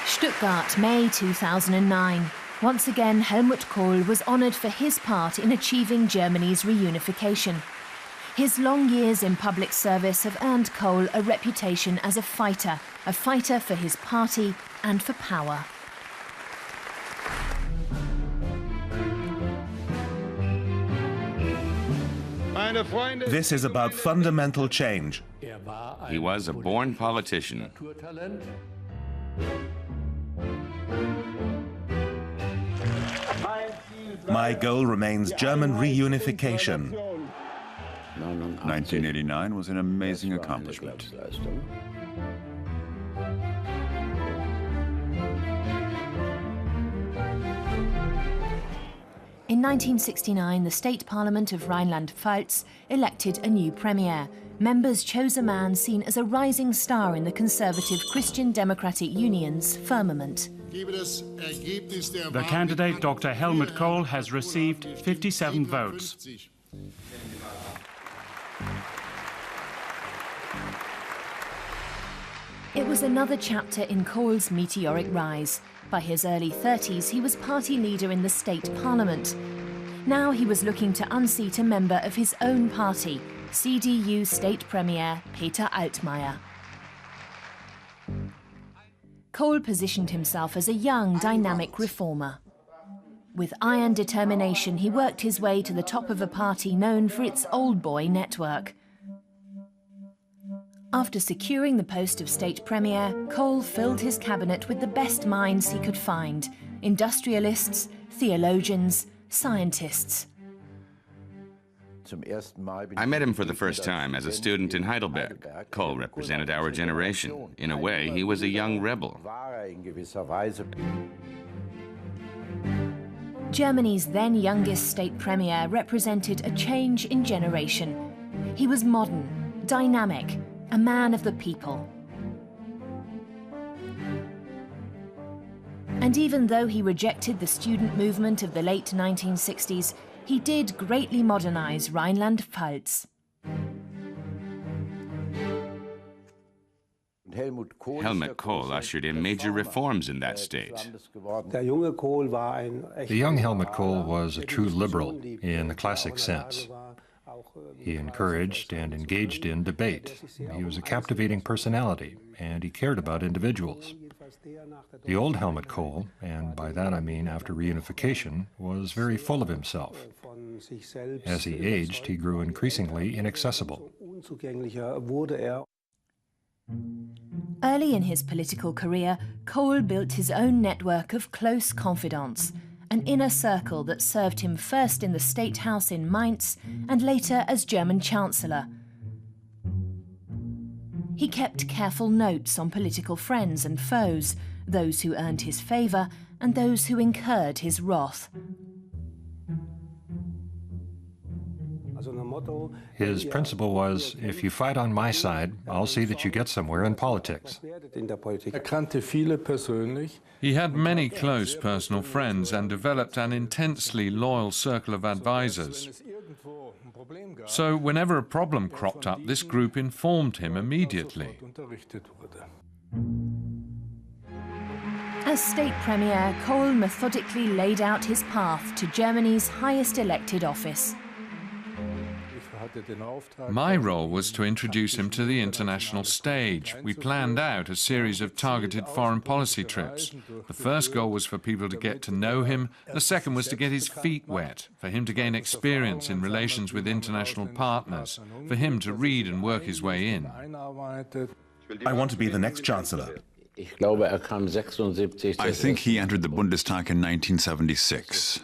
Stuttgart, May 2009. Once again, Helmut Kohl was honoured for his part in achieving Germany's reunification. His long years in public service have earned Kohl a reputation as a fighter for his party and for power. This is about fundamental change. He was a born politician. My goal remains German reunification. 1989 was an amazing accomplishment. In 1969, the State Parliament of Rhineland-Pfalz elected a new premier. Members chose a man seen as a rising star in the conservative Christian Democratic Union's firmament. The candidate, Dr. Helmut Kohl, has received 57 votes. It was another chapter in Kohl's meteoric rise. By his early 30s, he was party leader in the state parliament. Now he was looking to unseat a member of his own party, CDU State Premier Peter Altmaier. Kohl positioned himself as a young, dynamic reformer. With iron determination, he worked his way to the top of a party known for its old boy network. After securing the post of state premier, Kohl filled his cabinet with the best minds he could find: industrialists, theologians, scientists. I met him for the first time as a student in Heidelberg. Kohl represented our generation. In a way, he was a young rebel. Germany's then youngest state premier represented a change in generation. He was modern, dynamic, a man of the people. And even though he rejected the student movement of the late 1960s, he did greatly modernize Rhineland-Pfalz. Helmut Kohl ushered in major reforms in that state. The young Helmut Kohl was a true liberal in the classic sense. He encouraged and engaged in debate. He was a captivating personality, and he cared about individuals. The old Helmut Kohl, and by that I mean after reunification, was very full of himself. As he aged, he grew increasingly inaccessible. Early in his political career, Kohl built his own network of close confidants, an inner circle that served him first in the State House in Mainz and later as German chancellor. He kept careful notes on political friends and foes, those who earned his favour and those who incurred his wrath. His principle was, if you fight on my side, I'll see that you get somewhere in politics. He had many close personal friends and developed an intensely loyal circle of advisors. So whenever a problem cropped up, this group informed him immediately. As state premier, Kohl methodically laid out his path to Germany's highest elected office. My role was to introduce him to the international stage. We planned out a series of targeted foreign policy trips. The first goal was for people to get to know him. The second was to get his feet wet, for him to gain experience in relations with international partners, for him to read and work his way in. I want to be the next chancellor. I think he entered the Bundestag in 1976.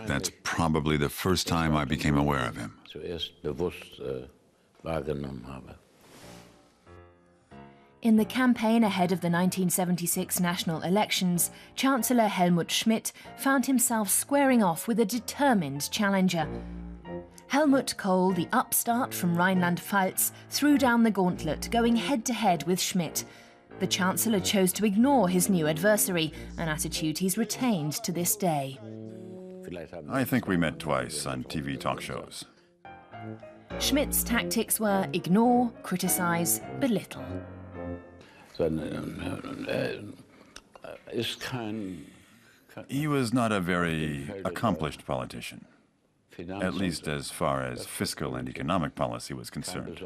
That's probably the first time I became aware of him. In the campaign ahead of the 1976 national elections, Chancellor Helmut Schmidt found himself squaring off with a determined challenger. Helmut Kohl, the upstart from Rhineland-Pfalz, threw down the gauntlet, going head-to-head with Schmidt. The Chancellor chose to ignore his new adversary, an attitude he's retained to this day. I think we met twice on TV talk shows. Schmidt's tactics were ignore, criticize, belittle. He was not a very accomplished politician, at least as far as fiscal and economic policy was concerned.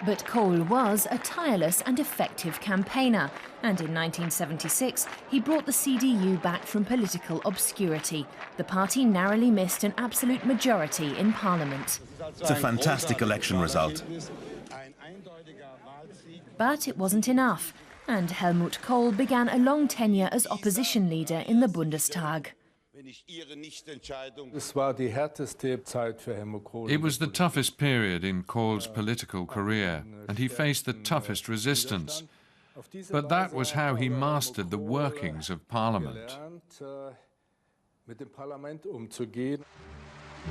But Kohl was a tireless and effective campaigner, and in 1976 he brought the CDU back from political obscurity. The party narrowly missed an absolute majority in parliament. It's a fantastic election result. But it wasn't enough, and Helmut Kohl began a long tenure as opposition leader in the Bundestag. It was the toughest period in Kohl's political career, and he faced the toughest resistance. But that was how he mastered the workings of Parliament.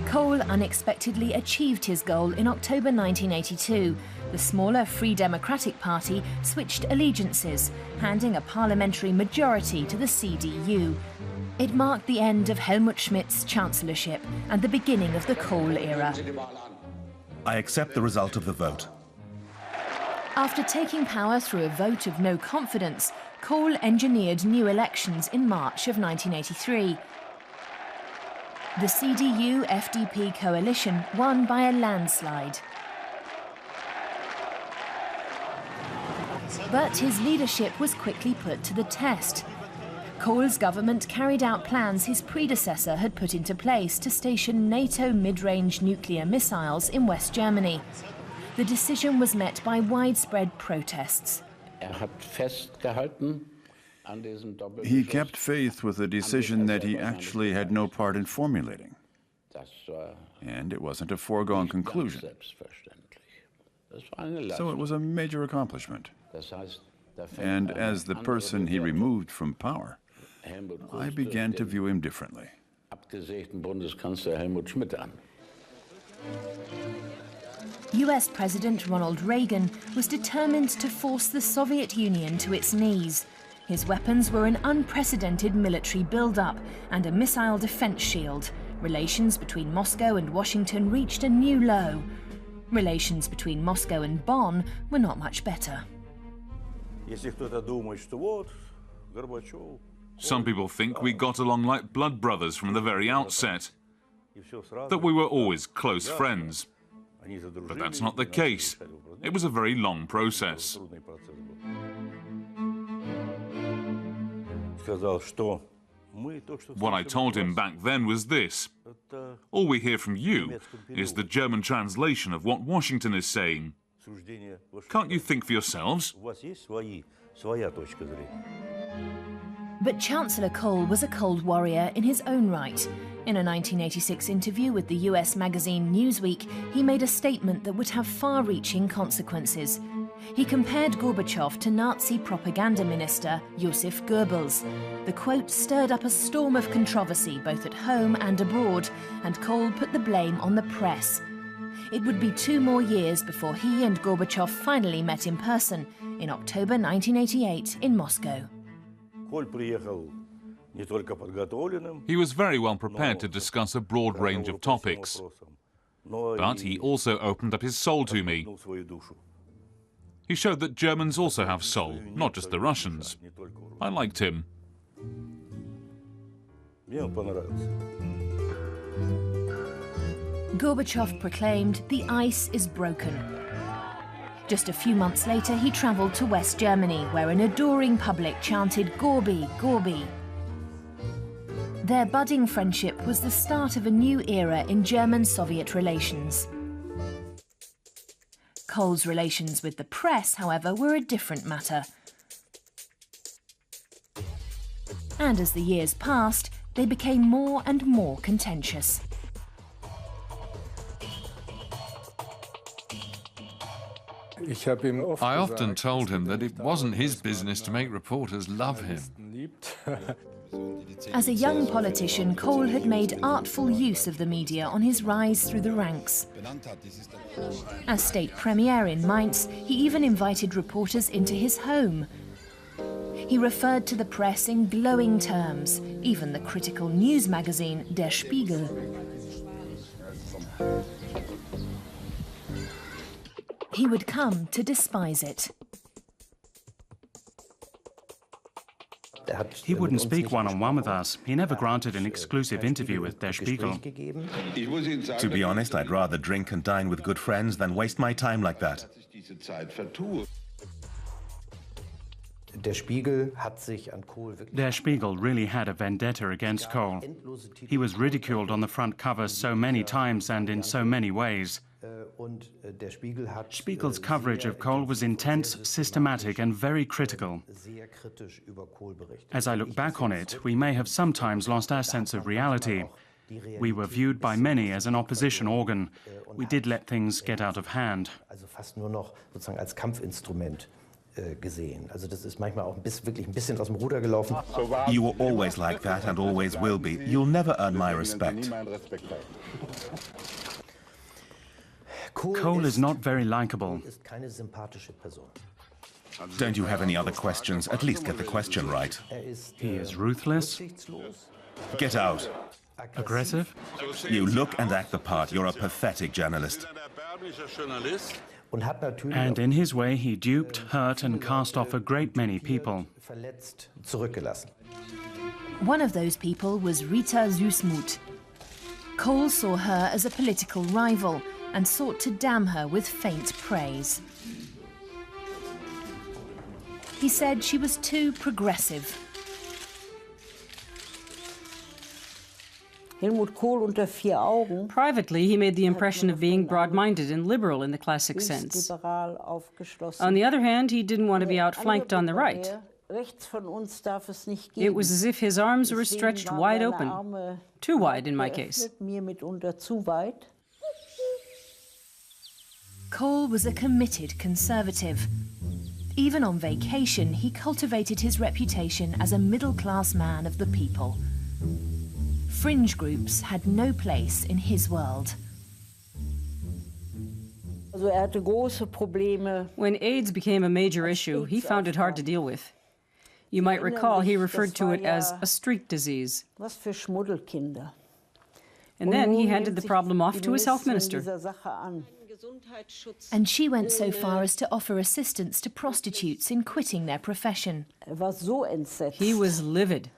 Kohl unexpectedly achieved his goal in October 1982. The smaller Free Democratic Party switched allegiances, handing a parliamentary majority to the CDU. It marked the end of Helmut Schmidt's chancellorship and the beginning of the Kohl era. I accept the result of the vote. After taking power through a vote of no confidence, Kohl engineered new elections in March of 1983. The CDU-FDP coalition won by a landslide. But his leadership was quickly put to the test. Kohl's government carried out plans his predecessor had put into place to station NATO mid-range nuclear missiles in West Germany. The decision was met by widespread protests. He kept faith with a decision that he actually had no part in formulating. And it wasn't a foregone conclusion. So it was a major accomplishment. And as the person he removed from power, I began to view him differently. US President Ronald Reagan was determined to force the Soviet Union to its knees. His weapons were an unprecedented military build-up and a missile defense shield. Relations between Moscow and Washington reached a new low. Relations between Moscow and Bonn were not much better. Some people think we got along like blood brothers from the very outset, that we were always close friends. But that's not the case. It was a very long process. What I told him back then was this: all we hear from you is the German translation of what Washington is saying. Can't you think for yourselves? But Chancellor Kohl was a cold warrior in his own right. In a 1986 interview with the US magazine Newsweek, he made a statement that would have far-reaching consequences. He compared Gorbachev to Nazi propaganda minister Josef Goebbels. The quote stirred up a storm of controversy both at home and abroad, and Kohl put the blame on the press. It would be 2 more years before he and Gorbachev finally met in person, in October 1988 in Moscow. He was very well prepared to discuss a broad range of topics, but he also opened up his soul to me. He showed that Germans also have soul, not just the Russians. I liked him. Gorbachev proclaimed, "The ice is broken." Just a few months later, he travelled to West Germany, where an adoring public chanted "Gorby, Gorby." Their budding friendship was the start of a new era in German-Soviet relations. Kohl's relations with the press, however, were a different matter. And as the years passed, they became more and more contentious. I often told him that it wasn't his business to make reporters love him. As a young politician, Kohl had made artful use of the media on his rise through the ranks. As state premier in Mainz, he even invited reporters into his home. He referred to the press in glowing terms, even the critical news magazine Der Spiegel. He would come to despise it. He wouldn't speak one-on-one with us. He never granted an exclusive interview with Der Spiegel. To be honest, I'd rather drink and dine with good friends than waste my time like that. Der Spiegel really had a vendetta against Kohl. He was ridiculed on the front cover so many times and in so many ways. Spiegel's coverage of Kohl was intense, systematic and very critical. As I look back on it, we may have sometimes lost our sense of reality. We were viewed by many as an opposition organ. We did let things get out of hand. You were always like that and always will be. You'll never earn my respect. Kohl is not very likable. Don't you have any other questions? At least get the question right. He is ruthless. Get out. Aggressive. You look and act the part. You're a pathetic journalist. And in his way, he duped, hurt and cast off a great many people. One of those people was Rita Süssmuth. Kohl saw her as a political rival and sought to damn her with faint praise. He said she was too progressive. Privately, he made the impression of being broad-minded and liberal in the classic sense. On the other hand, he didn't want to be outflanked on the right. It was as if his arms were stretched wide open. Too wide, in my case. Kohl was a committed conservative. Even on vacation, he cultivated his reputation as a middle-class man of the people. Fringe groups had no place in his world. When AIDS became a major issue, he found it hard to deal with. You might recall he referred to it as a street disease. And then he handed the problem off to his health minister. And she went so far as to offer assistance to prostitutes in quitting their profession. He was livid.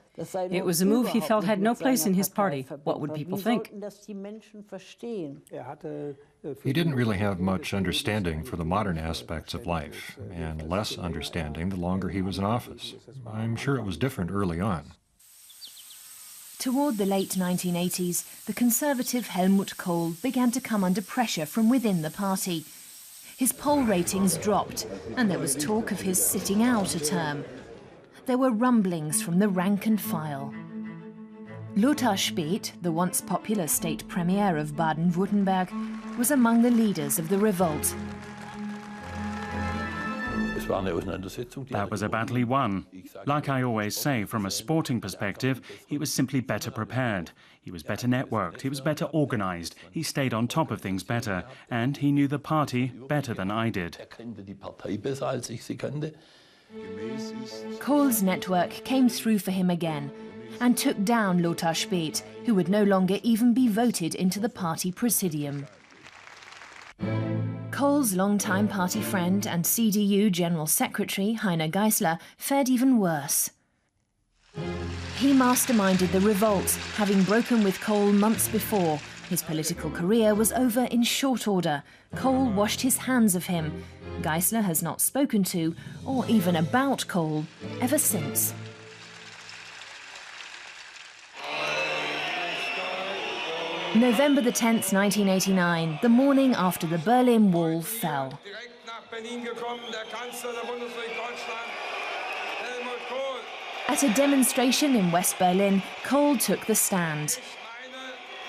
It was a move he felt had no place in his party. What would people think? He didn't really have much understanding for the modern aspects of life, and less understanding the longer he was in office. I'm sure it was different early on. Toward the late 1980s, the conservative Helmut Kohl began to come under pressure from within the party. His poll ratings dropped, and there was talk of his sitting out a term. There were rumblings from the rank and file. Lothar Späth, the once popular state premier of Baden-Württemberg, was among the leaders of the revolt. That was a battle he won. Like I always say, from a sporting perspective, he was simply better prepared. He was better networked, he was better organized, he stayed on top of things better, and he knew the party better than I did. Kohl's network came through for him again and took down Lothar Späth, who would no longer even be voted into the party presidium. Kohl's longtime party friend and CDU General Secretary Heiner Geisler fared even worse. He masterminded the revolt, having broken with Kohl months before. His political career was over in short order. Kohl washed his hands of him. Geisler has not spoken to, or even about Kohl, ever since. November the 10th, 1989, the morning after the Berlin Wall fell. At a demonstration in West Berlin, Kohl took the stand.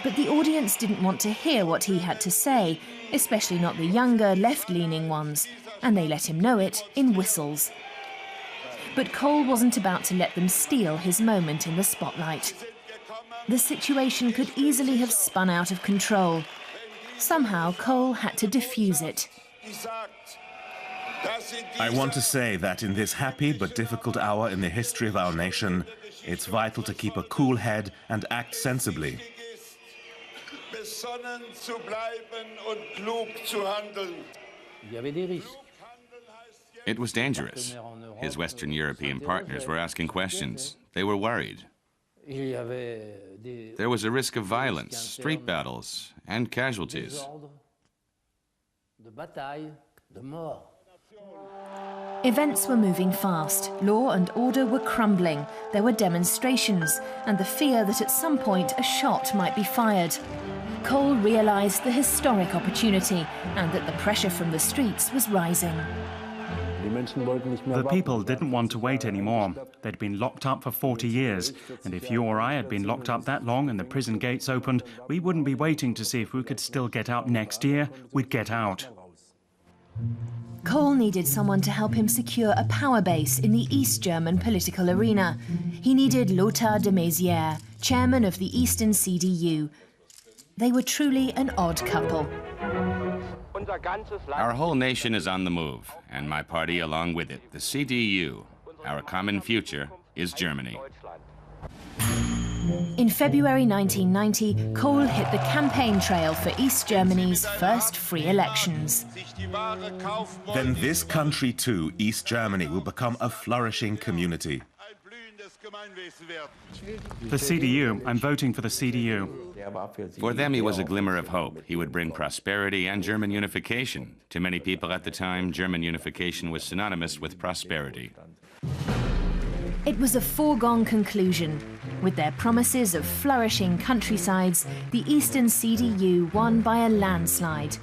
But the audience didn't want to hear what he had to say, especially not the younger, left-leaning ones, and they let him know it in whistles. But Kohl wasn't about to let them steal his moment in the spotlight. The situation could easily have spun out of control. Somehow, Kohl had to defuse it. I want to say that in this happy but difficult hour in the history of our nation, it's vital to keep a cool head and act sensibly. It was dangerous. His Western European partners were asking questions. They were worried. There was a risk of violence, street battles, and casualties. Events were moving fast. Law and order were crumbling. There were demonstrations and the fear that at some point a shot might be fired. Kohl realized the historic opportunity and that the pressure from the streets was rising. The people didn't want to wait anymore. They'd been locked up for 40 years, and if you or I had been locked up that long and the prison gates opened, we wouldn't be waiting to see if we could still get out next year. We'd get out. Kohl needed someone to help him secure a power base in the East German political arena. He needed Lothar de Maizière, chairman of the Eastern CDU. They were truly an odd couple. Our whole nation is on the move, and my party along with it, the CDU. Our common future is Germany. In February 1990, Kohl hit the campaign trail for East Germany's first free elections. Then this country too, East Germany, will become a flourishing community. The CDU. I'm voting for the CDU. For them, he was a glimmer of hope. He would bring prosperity and German unification. To many people at the time, German unification was synonymous with prosperity. It was a foregone conclusion. With their promises of flourishing countrysides, the Eastern CDU won by a landslide.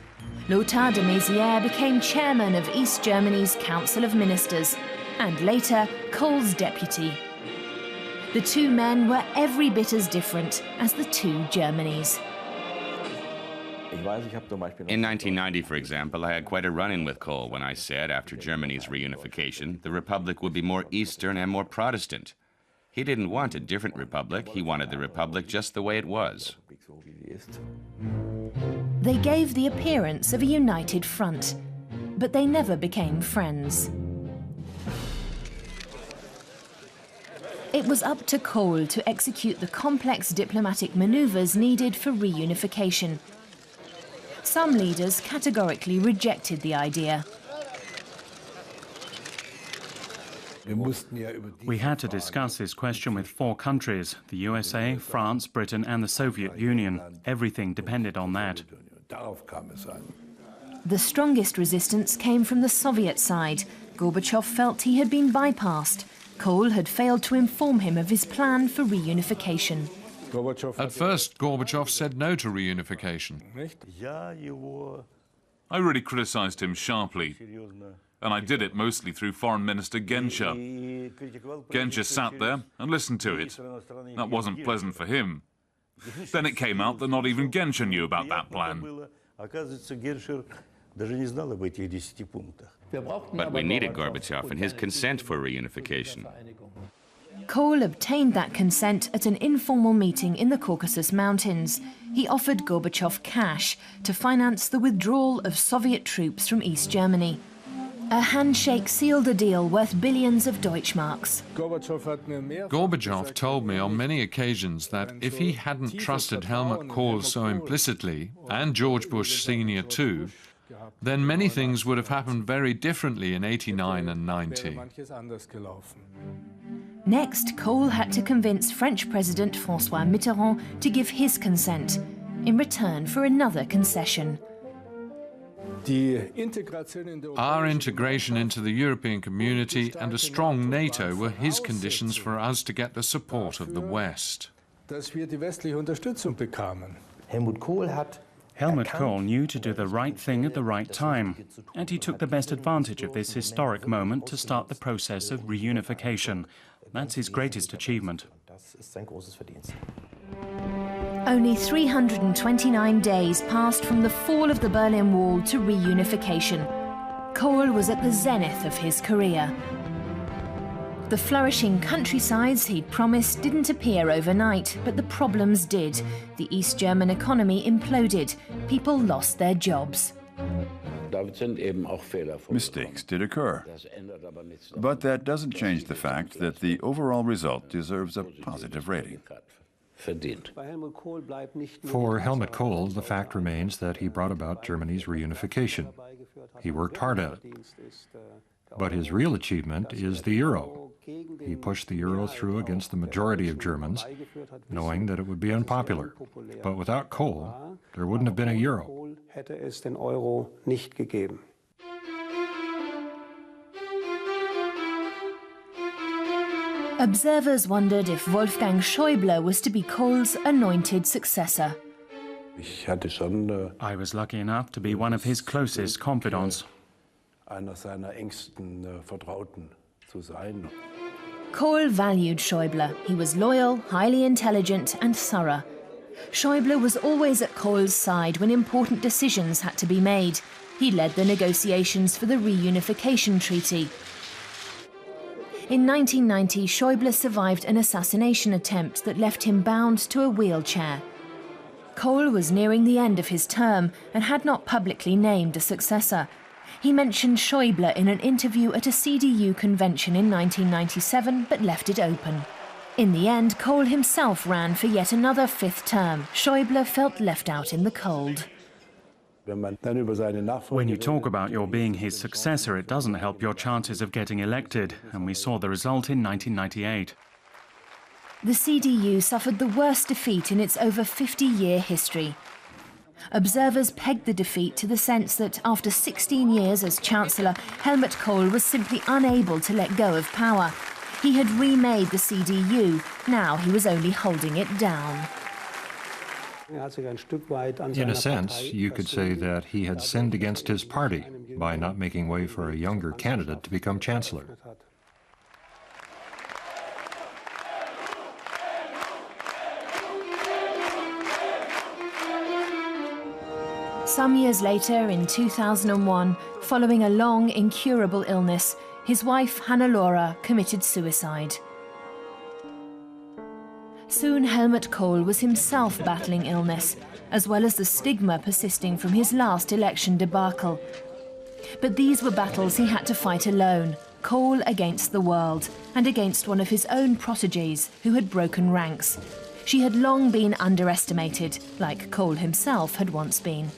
Lothar de Maizière became chairman of East Germany's Council of Ministers, and later Kohl's deputy. The two men were every bit as different as the two Germanys. In 1990, for example, I had quite a run-in with Kohl when I said, after Germany's reunification, the Republic would be more Eastern and more Protestant. He didn't want a different republic. He wanted the republic just the way it was. They gave the appearance of a united front, but they never became friends. It was up to Kohl to execute the complex diplomatic maneuvers needed for reunification. Some leaders categorically rejected the idea. We had to discuss this question with 4 countries: the USA, France, Britain and the Soviet Union. Everything depended on that. The strongest resistance came from the Soviet side. Gorbachev felt he had been bypassed. Kohl had failed to inform him of his plan for reunification. At first, Gorbachev said no to reunification. I really criticized him sharply, and I did it mostly through Foreign Minister Genscher. Genscher sat there and listened to it. That wasn't pleasant for him. Then it came out that not even Genscher knew about that plan. But we needed Gorbachev and his consent for reunification. Kohl obtained that consent at an informal meeting in the Caucasus Mountains. He offered Gorbachev cash to finance the withdrawal of Soviet troops from East Germany. A handshake sealed a deal worth billions of Deutschmarks. Gorbachev told me on many occasions that if he hadn't trusted Helmut Kohl so implicitly, and George Bush Sr. too, then many things would have happened very differently in '89 and '90. Next, Kohl had to convince French President François Mitterrand to give his consent, in return for another concession. Our integration into the European community and a strong NATO were his conditions for us to get the support of the West. Helmut Kohl knew to do the right thing at the right time, and he took the best advantage of this historic moment to start the process of reunification. That's his greatest achievement. Only 329 days passed from the fall of the Berlin Wall to reunification. Kohl was at the zenith of his career. The flourishing countrysides he'd promised didn't appear overnight, but the problems did. The East German economy imploded. People lost their jobs. Mistakes did occur, but that doesn't change the fact that the overall result deserves a positive rating. For Helmut Kohl, the fact remains that he brought about Germany's reunification. He worked hard at it. But his real achievement is the euro. He pushed the euro through against the majority of Germans, knowing that it would be unpopular. But without Kohl, there wouldn't have been a euro. Observers wondered if Wolfgang Schäuble was to be Kohl's anointed successor. I was lucky enough to be one of his closest confidants. Kohl valued Schäuble. He was loyal, highly intelligent and thorough. Schäuble was always at Kohl's side when important decisions had to be made. He led the negotiations for the Reunification Treaty. In 1990, Schäuble survived an assassination attempt that left him bound to a wheelchair. Kohl was nearing the end of his term and had not publicly named a successor. He mentioned Schäuble in an interview at a CDU convention in 1997, but left it open. In the end, Kohl himself ran for yet another fifth term. Schäuble felt left out in the cold. When you talk about your being his successor, it doesn't help your chances of getting elected, and we saw the result in 1998. The CDU suffered the worst defeat in its over 50-year history. Observers pegged the defeat to the sense that after 16 years as chancellor, Helmut Kohl was simply unable to let go of power. He had remade the CDU, now he was only holding it down. In a sense, you could say that he had sinned against his party by not making way for a younger candidate to become chancellor. Some years later, in 2001, following a long, incurable illness, his wife, Hannelore, committed suicide. Soon Helmut Kohl was himself battling illness, as well as the stigma persisting from his last election debacle. But these were battles he had to fight alone, Kohl against the world, and against one of his own protégés who had broken ranks. She had long been underestimated, like Kohl himself had once been.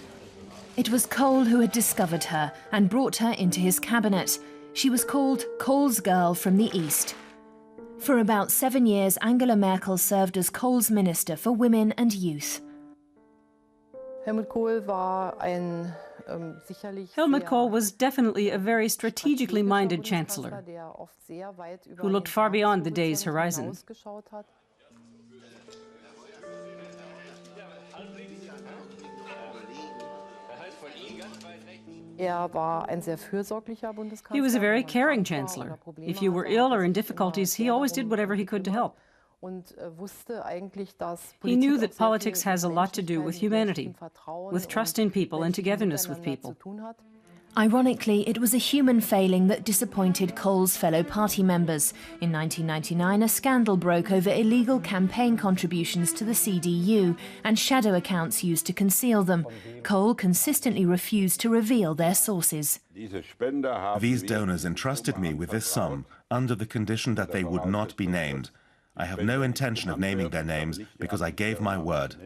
It was Kohl who had discovered her and brought her into his cabinet. She was called Kohl's Girl from the East. For about 7 years, Angela Merkel served as Kohl's Minister for Women and Youth. Helmut Kohl was definitely a very strategically minded chancellor who looked far beyond the day's horizon. He was a very caring chancellor. If you were ill or in difficulties, he always did whatever he could to help. He knew that politics has a lot to do with humanity, with trust in people and togetherness with people. Ironically, it was a human failing that disappointed Kohl's fellow party members. In 1999, a scandal broke over illegal campaign contributions to the CDU and shadow accounts used to conceal them. Kohl consistently refused to reveal their sources. These donors entrusted me with this sum under the condition that they would not be named. I have no intention of naming their names because I gave my word.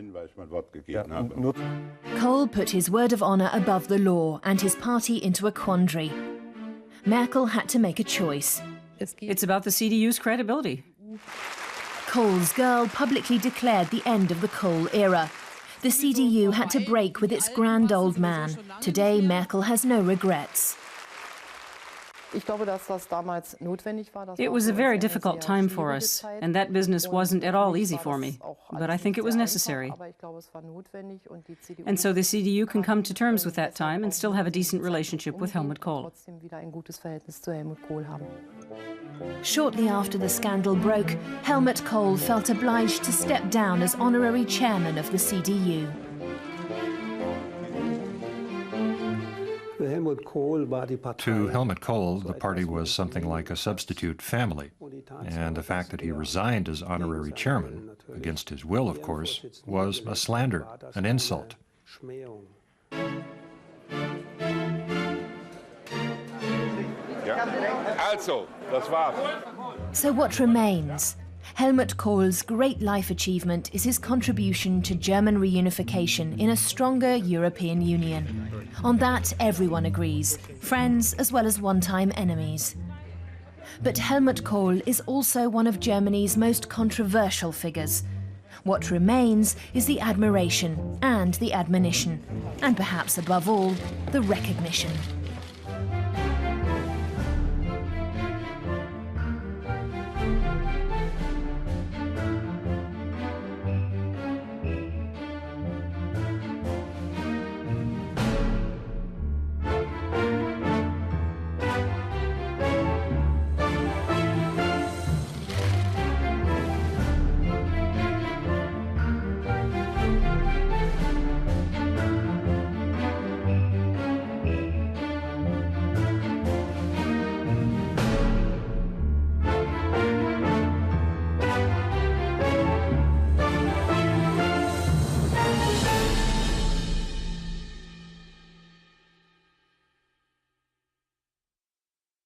Kohl put his word of honor above the law and his party into a quandary. Merkel had to make a choice. It's about the CDU's credibility. Kohl's Girl publicly declared the end of the Kohl era. The CDU had to break with its grand old man. Today, Merkel has no regrets. It was a very difficult time for us, and that business wasn't at all easy for me. But I think it was necessary. And so the CDU can come to terms with that time and still have a decent relationship with Helmut Kohl. Shortly after the scandal broke, Helmut Kohl felt obliged to step down as honorary chairman of the CDU. To Helmut Kohl, the party was something like a substitute family, and the fact that he resigned as honorary chairman, against his will, of course, was a slander, an insult. So what remains? Helmut Kohl's great life achievement is his contribution to German reunification in a stronger European Union. On that, everyone agrees, friends as well as one-time enemies. But Helmut Kohl is also one of Germany's most controversial figures. What remains is the admiration and the admonition, and perhaps above all, the recognition.